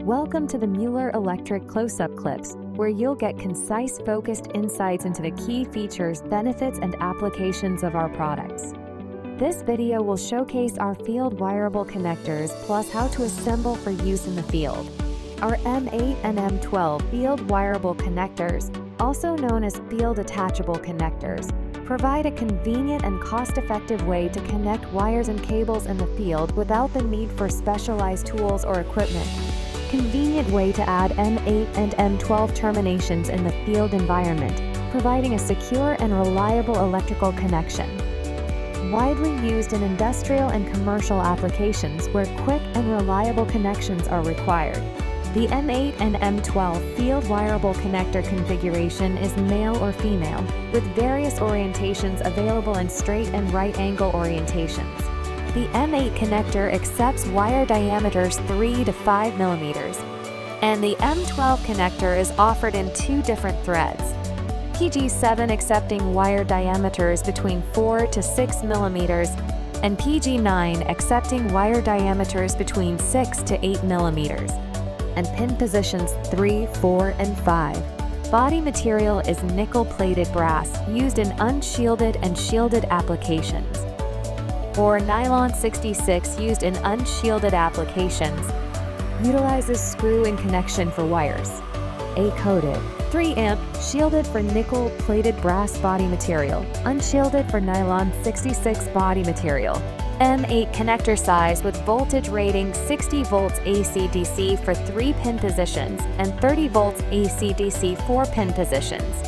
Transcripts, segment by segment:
Welcome to the Mueller Electric Close-Up Clips, where you'll get concise, focused insights into the key features, benefits, and applications of our products. This video will showcase our field wireable connectors plus how to assemble for use in the field. Our M8 and M12 field wireable connectors, also known as field attachable connectors, provide a convenient and cost-effective way to connect wires and cables in the field without the need for specialized tools or equipment. Convenient way to add M8 and M12 terminations in the field environment, providing a secure and reliable electrical connection. Widely used in industrial and commercial applications where quick and reliable connections are required. The M8 and M12 field wireable connector configuration is male or female, with various orientations available in straight and right angle orientations. The M8 connector accepts wire diameters 3 to 5 mm, and the M12 connector is offered in two different threads. PG7 accepting wire diameters between 4 to 6 mm, and PG9 accepting wire diameters between 6 to 8 mm. And pin positions 3, 4, and 5. Body material is nickel-plated brass used in unshielded and shielded applications, or nylon 66 used in unshielded applications. Utilizes screw-in connection for wires. A-coated, 3 amp, shielded for nickel-plated brass body material, unshielded for nylon 66 body material. M8 connector size with voltage rating 60 volts AC/DC for 3 pin positions and 30 volts AC/DC 4 pin positions.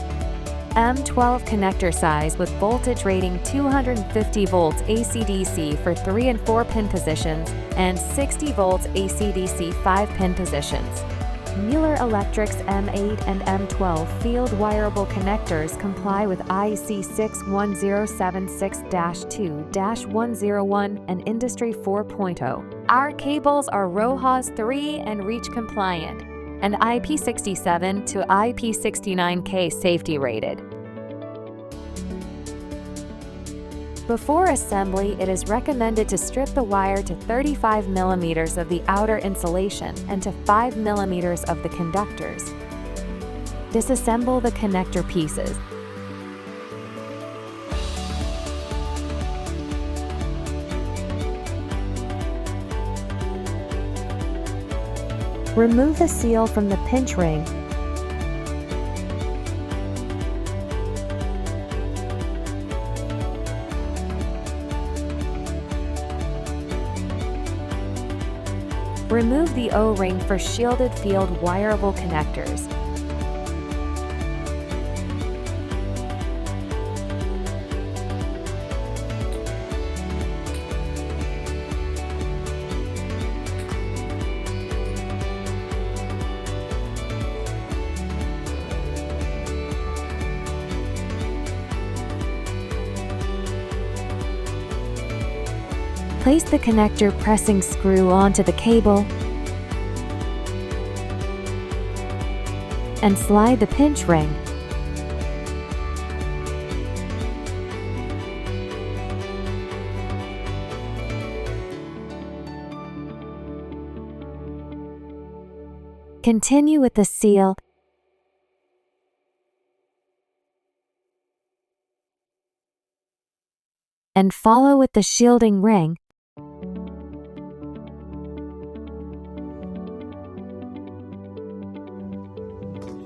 M12 connector size with voltage rating 250 volts AC/DC for 3 and 4 pin positions and 60 volts AC/DC 5 pin positions. Mueller Electric's M8 and M12 field wireable connectors comply with IEC 61076-2-101 and Industry 4.0. Our cables are RoHS 3 and REACH compliant, and IP67 to IP69K safety rated. Before assembly, it is recommended to strip the wire to 35 mm of the outer insulation and to 5 mm of the conductors. Disassemble the connector pieces. Remove the seal from the pinch ring. Remove the O-ring for shielded field wireable connectors. Place the connector pressing screw onto the cable and slide the pinch ring. Continue with the seal and follow with the shielding ring.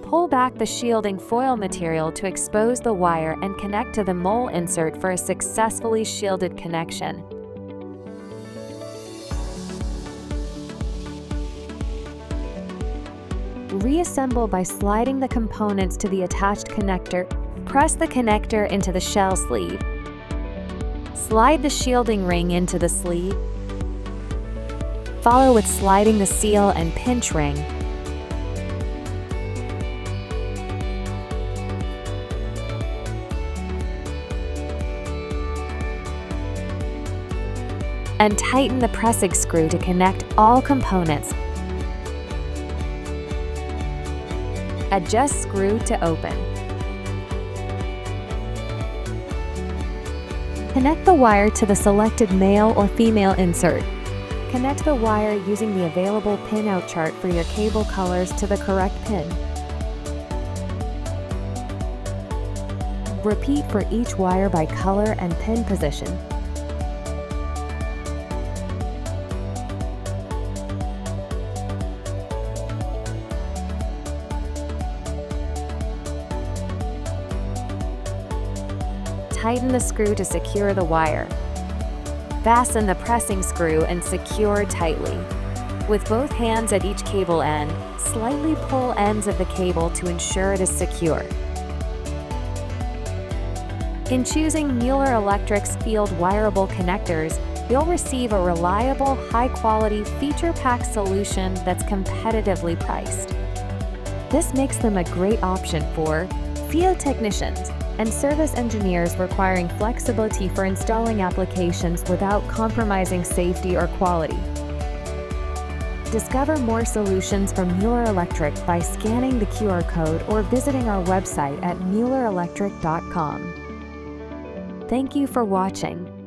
Pull back the shielding foil material to expose the wire and connect to the mole insert for a successfully shielded connection. Reassemble by sliding the components to the attached connector. Press the connector into the shell sleeve. Slide the shielding ring into the sleeve. Follow with sliding the seal and pinch ring. And tighten the pressing screw to connect all components. Adjust screw to open. Connect the wire to the selected male or female insert. Connect the wire using the available pin-out chart for your cable colors to the correct pin. Repeat for each wire by color and pin position. Tighten the screw to secure the wire. Fasten the pressing screw and secure tightly. With both hands at each cable end, slightly pull ends of the cable to ensure it is secure. In choosing Mueller Electric's Field Wireable Connectors, you'll receive a reliable, high-quality, feature-packed solution that's competitively priced. This makes them a great option for field technicians and service engineers requiring flexibility for installing applications without compromising safety or quality. Discover more solutions from Mueller Electric by scanning the QR code or visiting our website at muellerelectric.com. Thank you for watching.